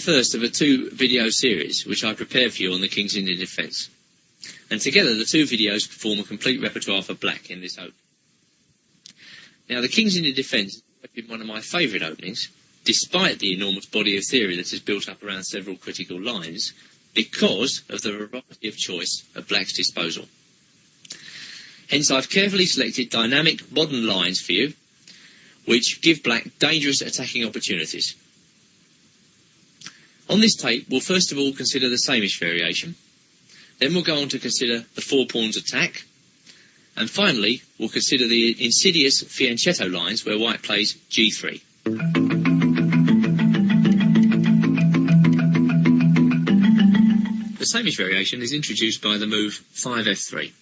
first of a 2-video series which I prepared for you on the King's Indian defence, and together the 2 videos form a complete repertoire for black in this opening. Now, the King's Indian defence has been one of my favourite openings, despite the enormous body of theory that is built up around several critical lines, because of the variety of choice at black's disposal. Hence, I've carefully selected dynamic modern lines for you, which give black dangerous attacking opportunities. On this tape, we'll first of all consider the sameish variation, then we'll go on to consider the 4 pawns attack, and finally, we'll consider the insidious fianchetto lines where white plays g3. The sameish variation is introduced by the move 5f3,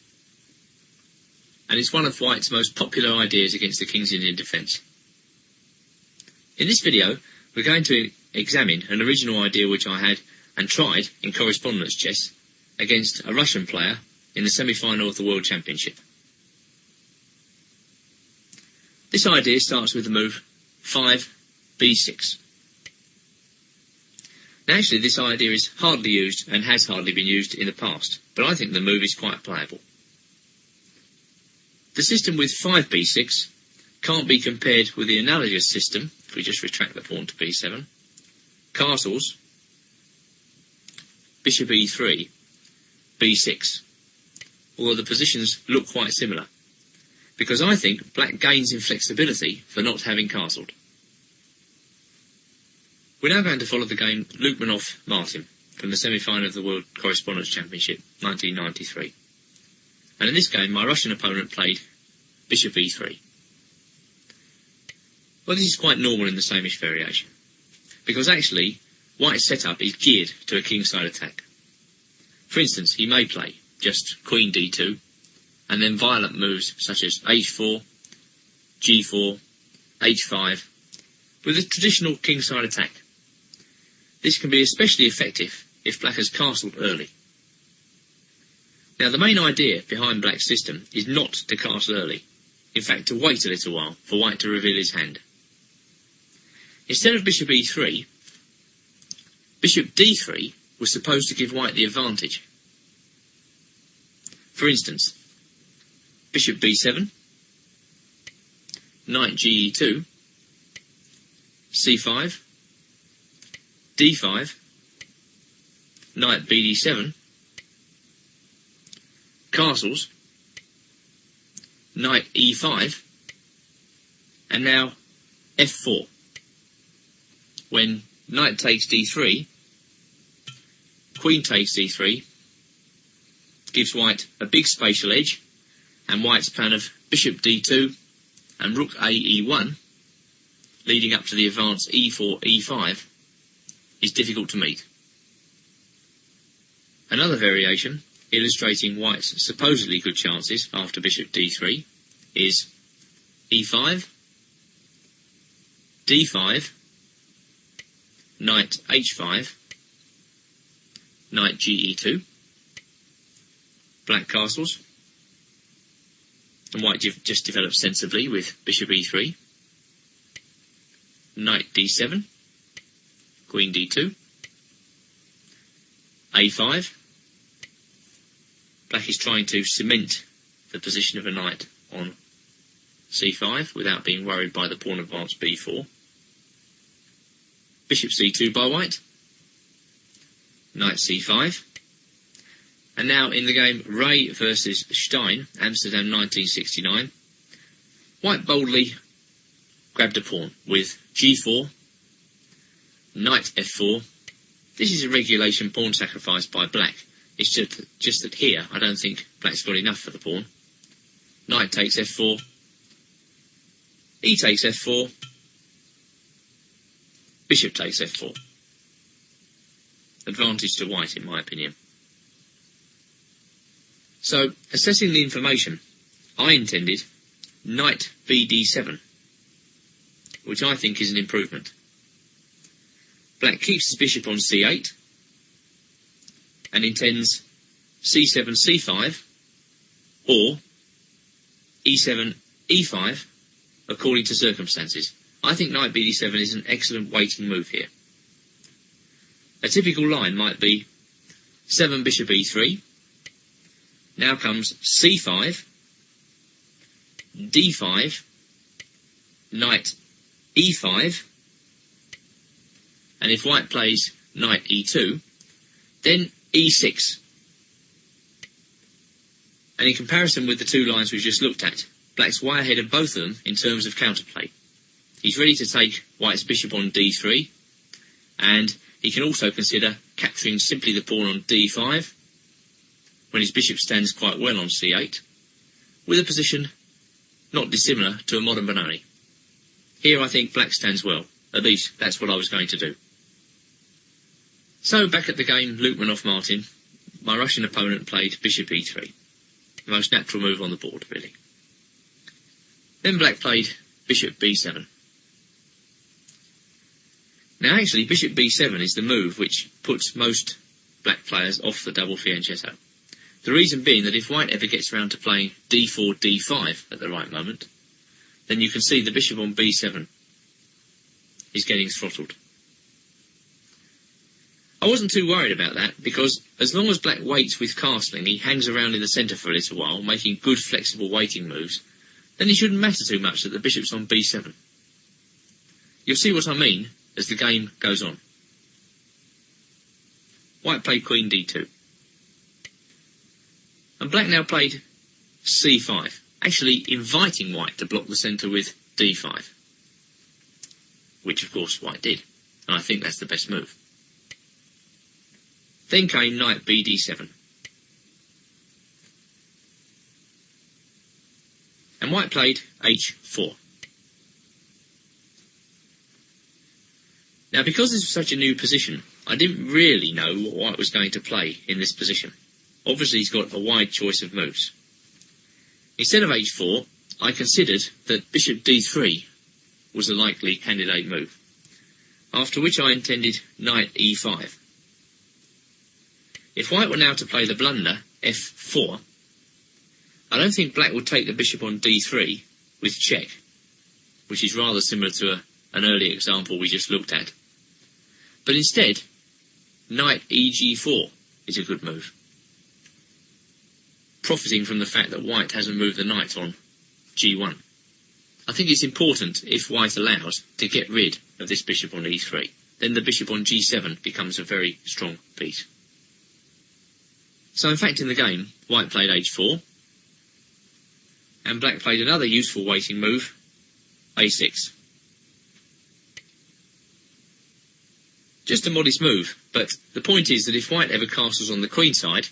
and it's one of white's most popular ideas against the King's Indian defence. In this video, we're going to examine an original idea which I had and tried in correspondence chess against a Russian player in the semi-final of the World Championship. This idea starts with the move 5b6. Now, actually, this idea is hardly used and has hardly been used in the past, but I think the move is quite playable. The system with 5b6 can't be compared with the analogous system, if we just retract the pawn to b7, castles, bishop e3, b6, although the positions look quite similar, because I think black gains in flexibility for not having castled. We're now going to follow the game Lukmanov-Martin from the semi-final of the World Correspondence Championship, 1993. And in this game, my Russian opponent played bishop e3. Well, this is quite normal in the sameish variation, because actually, white's setup is geared to a kingside attack. For instance, he may play just queen d2, and then violent moves such as h4, g4, h5, with a traditional kingside attack. This can be especially effective if black has castled early. Now, the main idea behind black's system is not to castle early, in fact to wait a little while for white to reveal his hand. Instead of bishop e3, bishop d3 was supposed to give white the advantage. For instance, bishop b7, knight ge2, c5, d5, knight bd7, castles, knight e5, and now f4, when knight takes d3, queen takes d3, gives white a big spatial edge, and white's plan of bishop d2 and rook a e1, leading up to the advance e4, e5, is difficult to meet. Another variation, illustrating white's supposedly good chances after bishop d3, is e5, d5, knight h5, knight ge2, black castles, and white just develops sensibly with bishop e3, knight d7, queen d2, a5. Black is trying to cement the position of a knight on c5 without being worried by the pawn advance b4. Bishop c2 by white, knight c5. And now in the game Ray versus Stein, Amsterdam 1969, white boldly grabbed a pawn with g4, knight f4. This is a regulation pawn sacrifice by black. It's just that here I don't think black's got enough for the pawn. Knight takes f4, e takes f4, bishop takes f4. Advantage to white, in my opinion. So, assessing the information, I intended knight bd7, which I think is an improvement. Black keeps his bishop on c8 and intends c7, c5 or e7, e5 according to circumstances. I think knight bd7 is an excellent waiting move here. A typical line might be 7 bishop e3, now comes c5, d5, knight e5, and if white plays knight e2, then e6. And in comparison with the two lines we've just looked at, black's way ahead of both of them in terms of counterplay. He's ready to take white's bishop on d3, and he can also consider capturing simply the pawn on d5, when his bishop stands quite well on c8, with a position not dissimilar to a modern Benoni. Here I think black stands well. At least that's what I was going to do. So back at the game Lukmanov-Martin, my Russian opponent played bishop e3. The most natural move on the board, really. Then black played bishop b7. Now actually bishop b7 is the move which puts most black players off the double fianchetto. The reason being that if white ever gets around to playing d4, d5 at the right moment, then you can see the bishop on b7 is getting throttled. I wasn't too worried about that, because as long as black waits with castling, he hangs around in the centre for a little while, making good flexible waiting moves, then it shouldn't matter too much that the bishop's on b7. You'll see what I mean as the game goes on. White played queen d2. And black now played c5, actually inviting white to block the centre with d5. Which of course white did, and I think that's the best move. Then came knight bd7. And white played h4. Now because this was such a new position, I didn't really know what white was going to play in this position. Obviously he's got a wide choice of moves. Instead of h4, I considered that bishop d3 was a likely candidate move, after which I intended knight e5. If white were now to play the blunder f4, I don't think black would take the bishop on d3 with check, which is rather similar to an earlier example we just looked at. But instead, knight eg4 is a good move, profiting from the fact that white hasn't moved the knight on g1. I think it's important, if white allows, to get rid of this bishop on e3. Then the bishop on g7 becomes a very strong piece. So in fact in the game, white played h4, and black played another useful waiting move, a6. Just a modest move, but the point is that if white ever castles on the queen side,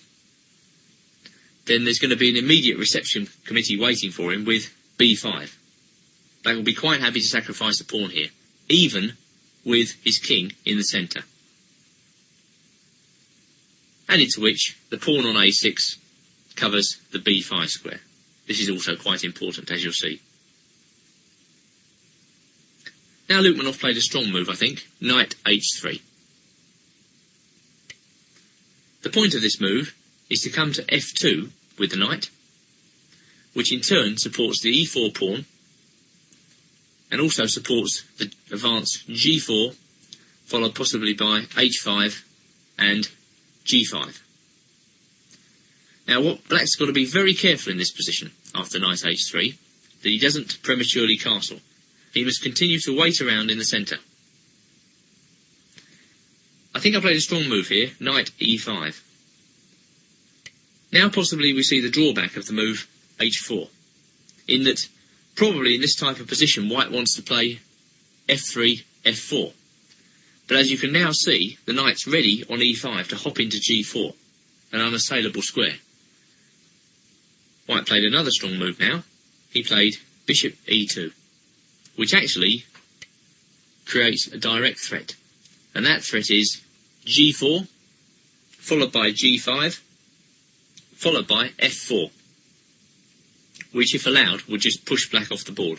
then there's going to be an immediate reception committee waiting for him with b5. Black will be quite happy to sacrifice a pawn here, even with his king in the centre. Added to which, the pawn on a6 covers the b5 square. This is also quite important, as you'll see. Now Lukmanov played a strong move, I think, knight h3. The point of this move is to come to f2 with the knight, which in turn supports the e4 pawn, and also supports the advance g4, followed possibly by h5 and g5. Now what black's got to be very careful in this position, after knight h3, that he doesn't prematurely castle. He must continue to wait around in the centre. I think I played a strong move here, knight e5. Now possibly we see the drawback of the move h4, in that probably in this type of position white wants to play f3, f4. But as you can now see, the knight's ready on e5 to hop into g4, an unassailable square. White played another strong move now. He played bishop e2, which actually creates a direct threat. And that threat is g4, followed by g5, followed by f4, which if allowed would just push black off the board.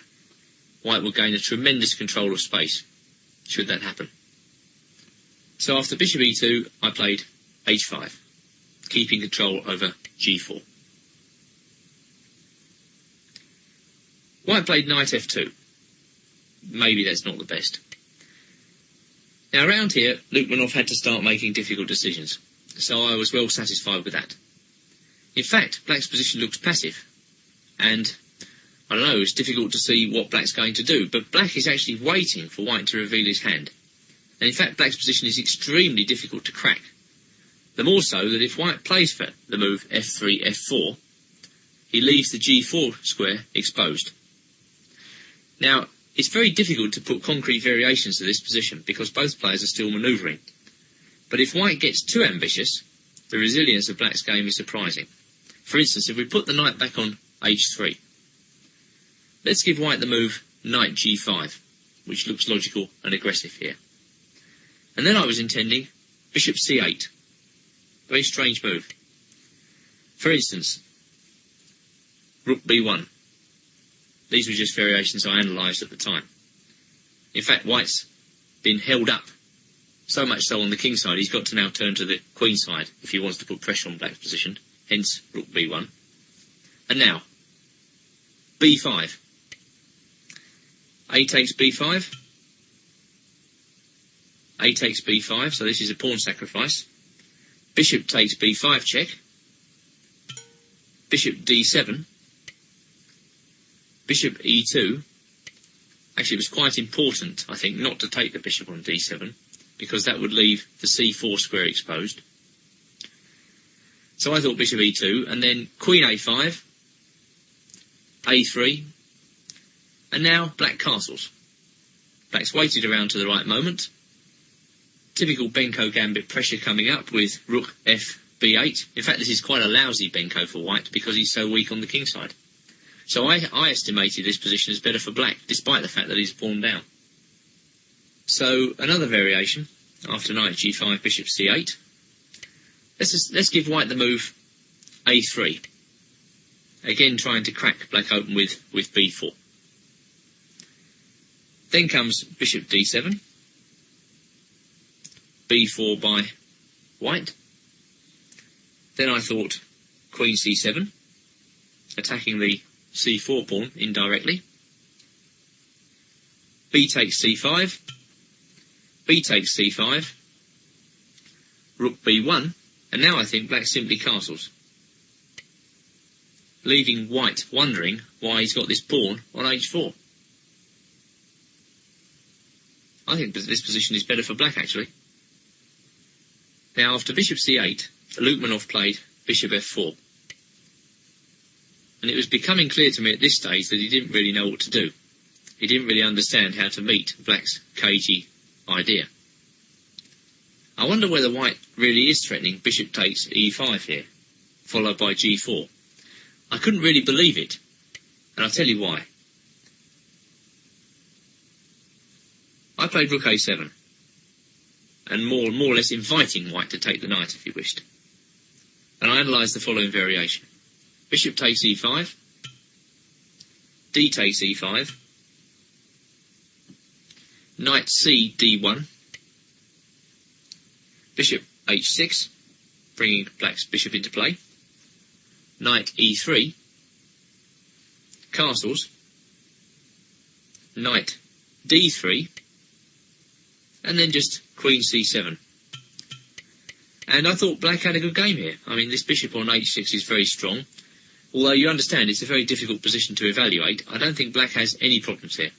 White will gain a tremendous control of space, should that happen. So after bishop e2, I played h5, keeping control over g4. White played knight f2. Maybe that's not the best. Now around here, Lukmanov had to start making difficult decisions, so I was well satisfied with that. In fact, black's position looks passive, and I don't know, it's difficult to see what black's going to do, but black is actually waiting for white to reveal his hand. And in fact, black's position is extremely difficult to crack. The more so that if white plays for the move f3, f4, he leaves the g4 square exposed. Now, it's very difficult to put concrete variations to this position because both players are still manoeuvring. But if white gets too ambitious, the resilience of black's game is surprising. For instance, if we put the knight back on h3, let's give white the move knight g5, which looks logical and aggressive here. And then I was intending bishop c8. A very strange move. For instance, rook b1. These were just variations I analysed at the time. In fact, white's been held up, so much so on the king side, he's got to now turn to the queen side if he wants to put pressure on black's position, hence rook b1. And now, b5. A takes b5. A takes b5, so this is a pawn sacrifice. Bishop takes b5 check. Bishop d7. Bishop e2. Actually, it was quite important, I think, not to take the bishop on d7, because that would leave the c4 square exposed. So I thought bishop e2, and then queen a5, a3, and now black castles. Black's waited around to the right moment. Typical Benko gambit pressure coming up with rook f b8. In fact, this is quite a lousy Benko for white because he's so weak on the king side. So I estimated this position as better for black, despite the fact that he's pawned down. So another variation after knight g5, bishop c8. Let's give white the move a3. Again, trying to crack black open with b4. Then comes bishop d7. b4 by white. Then I thought queen c7, attacking the c4 pawn indirectly. B takes c5, b takes c5, rook b1, and now I think black simply castles, leaving white wondering why he's got this pawn on h4. I think this position is better for black, actually. Now, after bishop c8, Lukmanov played bishop f4. And it was becoming clear to me at this stage that he didn't really know what to do. He didn't really understand how to meet black's cagey idea. I wonder whether white really is threatening bishop takes e5 here, followed by g4. I couldn't really believe it, and I'll tell you why. I played rook a7, and more or less inviting white to take the knight if he wished. And I analysed the following variation. Bishop takes e5, d takes e5, knight c d1, bishop h6, bringing black's bishop into play, knight e3, castles, knight d3, and then just queen c7. And I thought black had a good game here. I mean, this bishop on h6 is very strong. Although you understand it's a very difficult position to evaluate, I don't think black has any problems here.